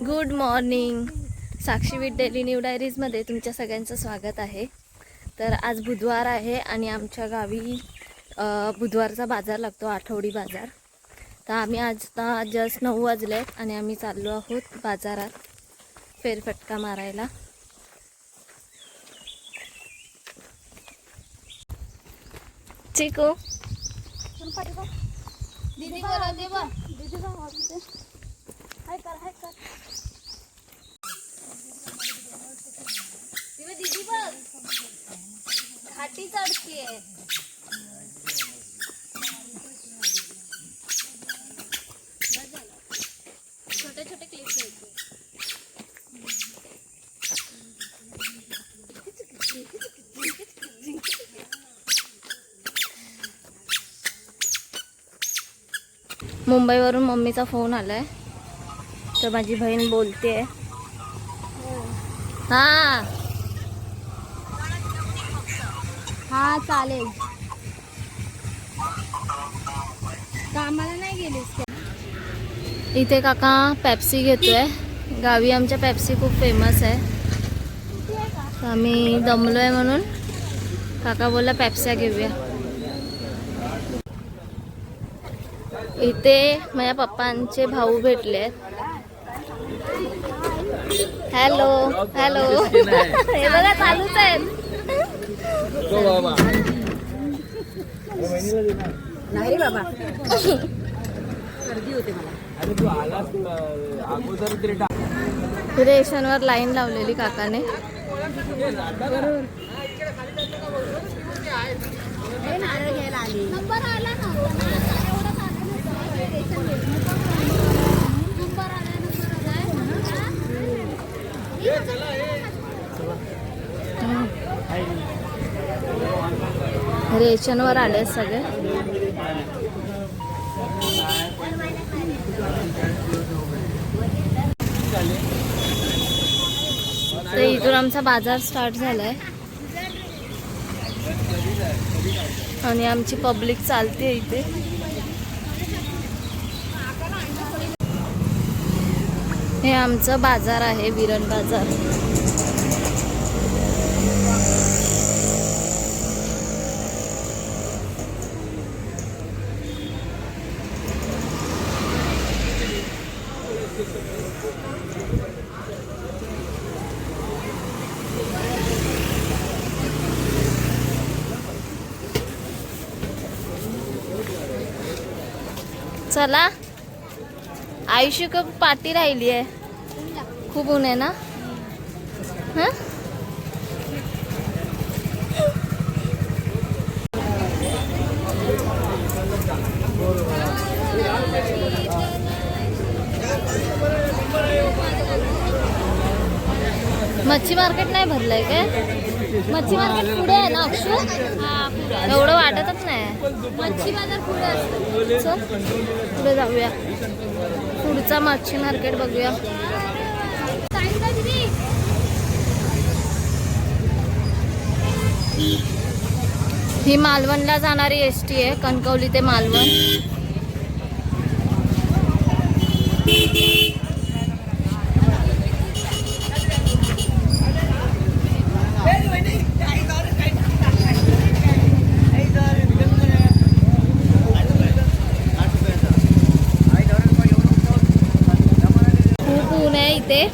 Good morning. Sakshi with daily new डायरीजमध्ये तुमच्या सगळ्यांचं स्वागत आहे. तर आज बुधवार आहे आणि आमच्या गावी बुधवारचा बाजार लागतो, आठवडी बाजार. तर आम्ही आज जस्ट 9 वाजलेत आणि आम्ही चाललो आहोत बाजारात फेरफटका मारायला. चिकू दीदी बोलवते बघ. दीदी बोलवते. हाय कर. दीदी बघ. घाटी चढतीये. छोटे छोटे क्लिप घ्यायचे. मुंबईवरून मम्मीचा फोन आलाय, तर माझी बहीण बोलते. हा चालेल. कामाला नाही गेलीस? इथे काका पेप्सी घेतोय. गावी आमच्या पेप्सी खूप फेमस आहे. तर आम्ही दमलोय म्हणून काका बोलला पेप्स्या घेऊया. इथे माझ्या पप्पांचे भाऊ भेटलेत. Hello hello. हे बघा चालूच आहेत. नाही बाबा, गर्दी होते मला. अरे तू आलास अगोदर तरी रेशनवर लाईन लावलेली काकाने. नारळ घ्यायला आली. नंबर आला नव्हता ना. रेशनवर आले सगळे. तर इथून आमचा बाजार स्टार्ट झालाय आणि आमची पब्लिक चालते इथे. हे आमचं बाजार आहे, विरण बाजार. चला, आयुष्य खूप पाठी राहिली आहे. खूप ऊन आहे ना. मच्छी मार्केट नाही भरलंय काय? मच्छी मार्केट पुढे आहे ना अक्षू? एवढं वाटतच नाही. मच्छी बाजार पुढे असतो. चल पुढे जाऊया, पुढचा मच्छी मार्केट बघूया. ही मालवणला जाणारी एसटी आहे, कणकवली ते मालवण. खूप ऊन आहे इथे.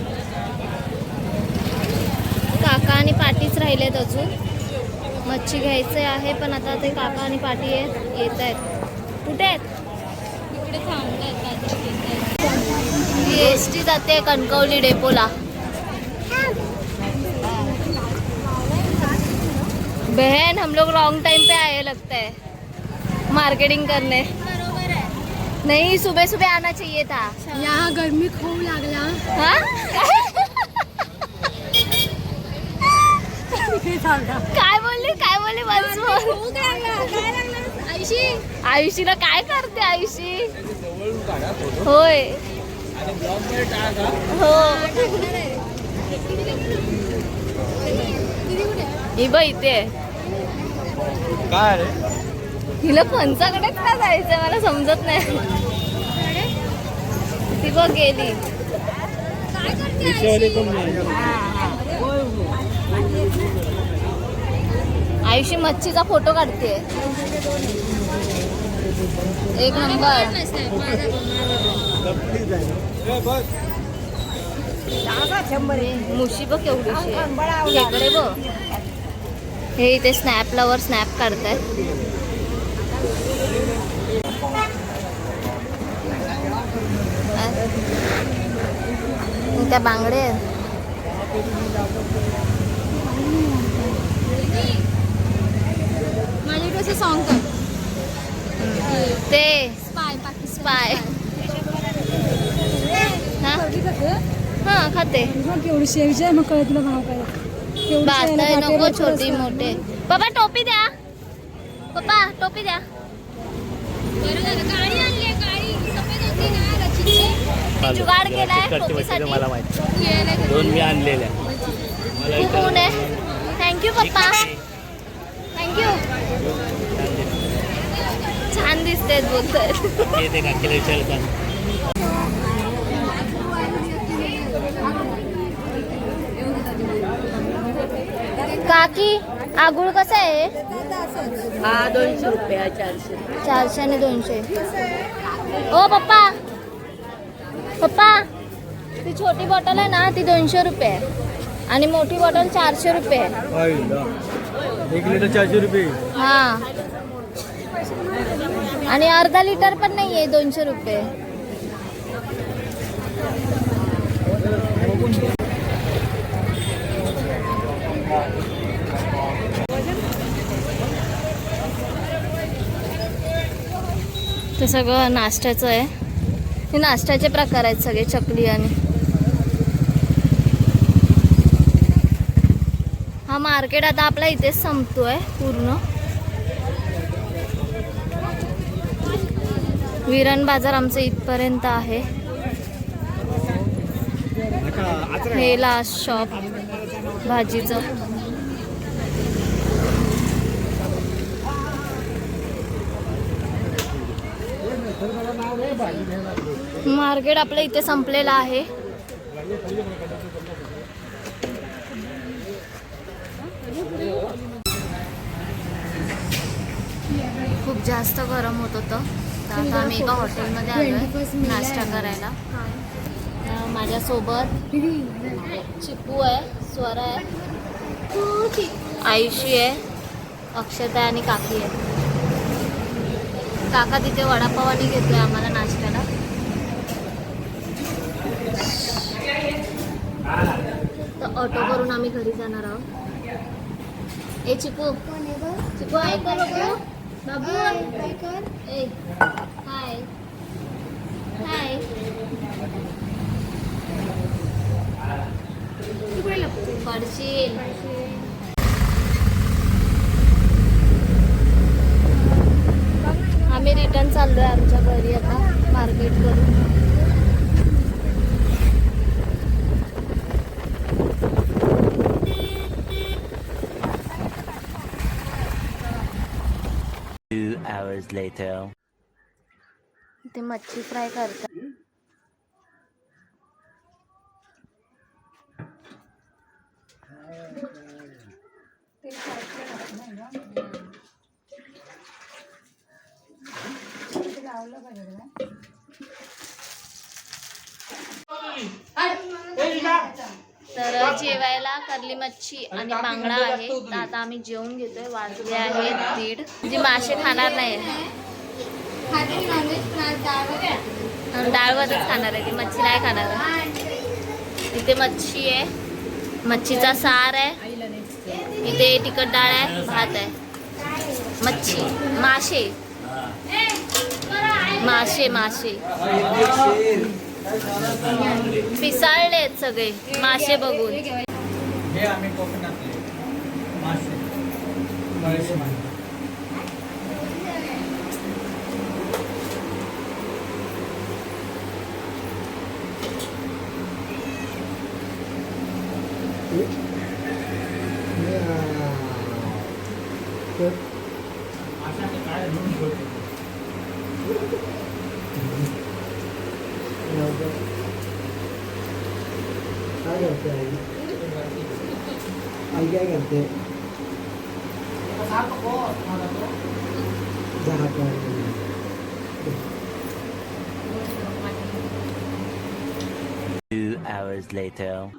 काका आणि पाटीच राहिलेत अजून. मच्छी घ्यायचे आहे पण आता ते काका आणि पाटी येत आहेत. कुठे आहेत? इकडे थांबतायत. ही एसटी जाते कणकवली डेपोला. बहन, हम लोग रॉन्ग टाइम पे आए लगता है मार्केटिंग करने. बरोबर आहे. नहीं, सुबह सुबह आना चाहिए था. यहाँ गर्मी खूप लागला. काय बोलली बस बोल. आयुषीला काय करते आयुषी? होय हो. ही बघ इथे काय रे? हिला पंचाकडेच का जायचंय मला समजत नाही. ती बघ गेली. आयुषी मच्छीचा फोटो काढते. एक नंबर. मुशी बघ केवढीशी इकडे बघ. हे इथे स्नॅप लवर स्नॅप काढतायत. त्या बांगडे आहेत. माझ्या डोसे सॉन्ग कर. ते स्पाय पाकिस्तान. पाय हा खाते. केवढी शेवची आहे मग कळत तुला भाव काय. बात आहे नको छोटी मोठे. पप्पा टोपी द्या. पप्पा टोपी द्या. गाडी आणली काळी सफेद होती ना रचितची. जुगाड केलाय टोपीसाठी. मला माहिती 2 मी आणलेल्या. खूप ऊन आहे. थँक्यू पप्पा. थँक्यू. छान दिसते बोलतोय. येते काकीला विचारतात. काकी आगुळ कसं आहे? हा 200 रुपये 400. 400 आणि 200. ओ पप्पा पप्पा ती छोटी बॉटल आहे ना ती 200 रुपये आहे आणि मोठी बॉटल 400 रुपये आहे. 1 लिटर 400 रुपये. हा आणि अर्धा लिटर पण नाही आहे 200 रुपये. ते सगळं नाश्त्याचं आहे. हे नाश्त्याचे प्रकार आहेत सगळे. चकली आणि हा मार्केट आता आपला इथेच संपतोय पूर्ण. विरण बाजार आमचं इथपर्यंत आहे. हे लास्ट शॉप भाजीचं. मार्केट आपलं इथे संपलेलं आहे. खूप जास्त गरम होत होतं तर आता आम्ही एका हॉटेलमध्ये आलोय नाश्ता करायला. माझ्यासोबत चिकू आहे, स्वरा आहे, आयुषी आहे, अक्षता आणि काकी आहे. काका तिथे वडापावानी घेतोय आम्हाला नाश्त्याला. तर ऑटो करून आम्ही घरी जाणार आहोत. ए चिकू चिकू आहे का बघू बाबू. ए हाय हाय. पडशील. आम्ही रिटर्न चाललोय आमच्या घरी आता मार्केट करून. hours later. इथे मच्छी फ्राय करतात. तर जेवायला करली मच्छी आणि बांगडा आहे. तर आता आम्ही जेवून घेतोय. वाजले आहेत 1:30. जी मासे खाणार नाही डाळ भातच खाणार आहे ती. मच्छी नाही खाणार. इथे मच्छी आहे, मच्छीचा सार आहे. इथे तिखट डाळ आहे, भात आहे. मच्छी मासे मासे मासे पिसाळलेत सगळे मासे बघून. हे आम्ही कोकणातले मासे बरेचसे मासे. काय काय करते आई काय करते Two hours later.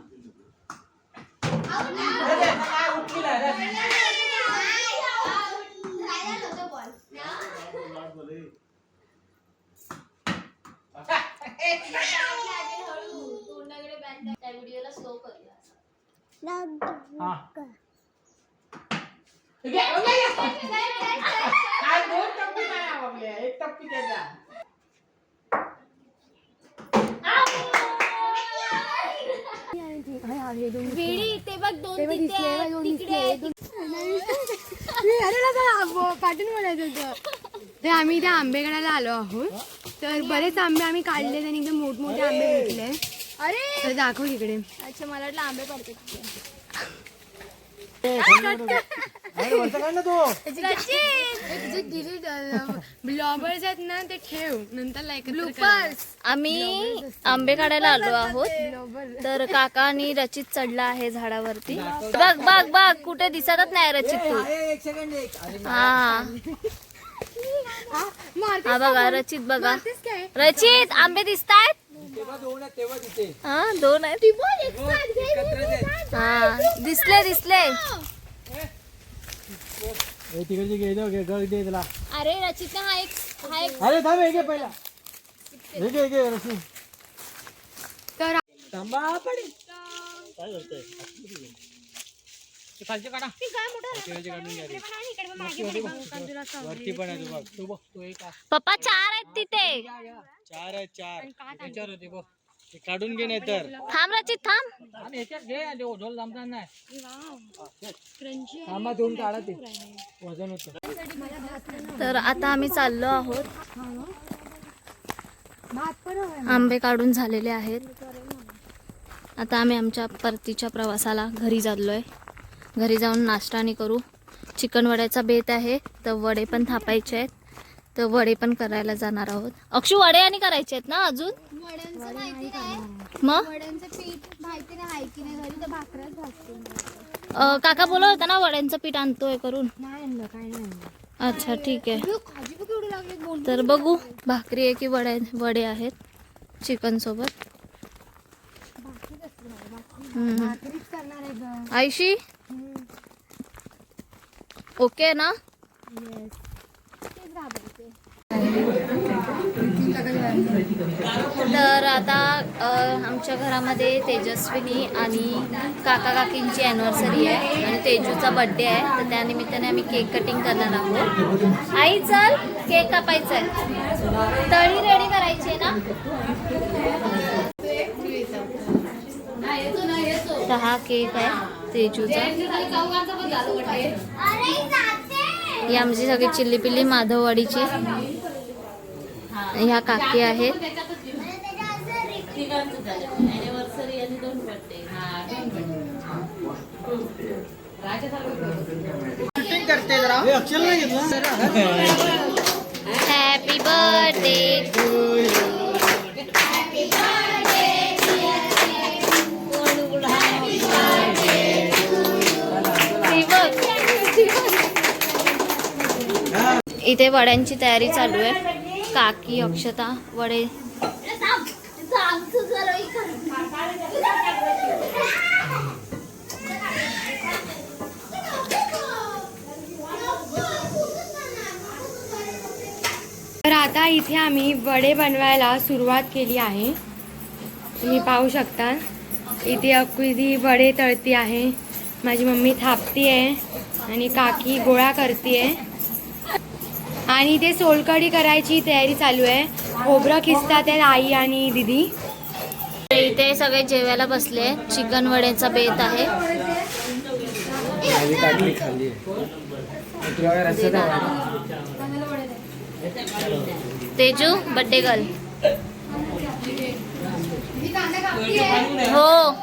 वेडी ते बघ दोन तिथे आहेत, तिकडे आहेत. कार्टून म्हणायचं होतं ते आम्ही त्या आंबे काढायला आलो आहोत. तर बरेच आंबे आम्ही काढले आणि एकदम मोठमोठे आंबे भेटले. अरे तर दाखव तिकडे. अच्छा मला वाटलं आंबे पडतात. ब्लॉगर्स आहेत ना ते ठेव नंतर लाईक. आम्ही आंबे काढायला आलो आहोत. तर काका आणि रचित चढला आहे झाडावरती. बघ बघ बघ कुठे दिसतच नाही रचित तू. हा हा बघा रचित बघा. रचित आंबे दिसतायत. हा दोन आहेत. हा दिसले दिसले. तिकडची घे जाऊ घे तुला. अरे रचिता हा एक अरे थांब हे घे पहिला. हे घे रशी. तर थांबा पडे. काय करतोय? खालचे काढा. वरती पण आहे तू बघ तू एक. पप्पा 4 आहेत तिथे. 4 आहेत 4. त्याच्यावर होते बघ. ते काढून घे नाही तर. थांब रचित थांब. आणि ह्याच्यात घे आणि ओझोल जमणार नाही. थांबा देऊन काढा ते. वजन होतं. तर आता आम्ही चाललो आहोत. आंबे काढून झालेले आहेत. आता आम्ही आमच्या परतीच्या प्रवासाला घरी चाललोय. घरी जाऊन नाश्ता करू. चिकन वड्याचा बेत आहे तर वडे पण थापायचे आहेत. तर वडे पण करायला जाणार आहोत. अक्षू वडे आणि करायचे आहेत ना अजून. वड्यांचं माहिती नाही. मग वड्यांचं पीठ माहिती नाही आहे की नाही घरी तर भाकऱ्याच भाजते. काका बोलत होता ना वड्यांचं पीठ आणतोय करून. नाही आणलं काय नाही. अच्छा ठीक आहे. भाजी बघ एवढी लागली दोन. तर बघू भाकरी आहे की वडे आहेत चिकन सोबत. भाकरीच करणार आहे ग. आयशी ओके ना. तर आता आमच्या घरामध्ये तेजस्विनी आणि काका काकींची ॲनिव्हर्सरी आहे आणि तेजूचा बड्डे आहे. तर त्यानिमित्ताने आम्ही केक कटिंग करणार आहोत. आई चल केक कापायचा आहे. तळी रेडी करायची आहे ना. तर हा केक आहे तेजूचा. ही आमची सगळी चिल्ली पिल्ली माधववाडीची. ह्या काकी आहेत. Happy birthday to you. इथे वड्यांची तयारी चालू आहे. काकी अक्षता वडे. तर आता इथे आम्ही वडे बनवायला सुरुवात केली आहे. तुम्ही पाहू शकता इथे अकुदी वडे तळती आहे. माझी मम्मी थापती आहे आणि काकी गोळा करते आहे. आणि ते सोलकढी करायची तयारी चालू आहे. खोबरं खिसतात आहेत आई आणि दीदी. इथे सगळे जेवायला बसले. चिकन वड्याचा बेत आहे. Teju birthday girl. हो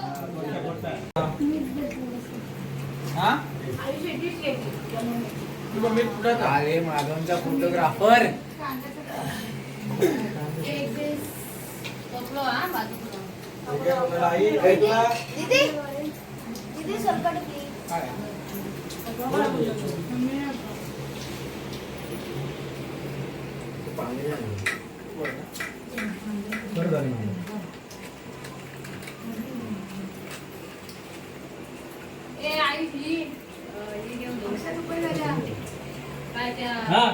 अरे माधवचा फोटोग्राफर. दीदी सरकट की हा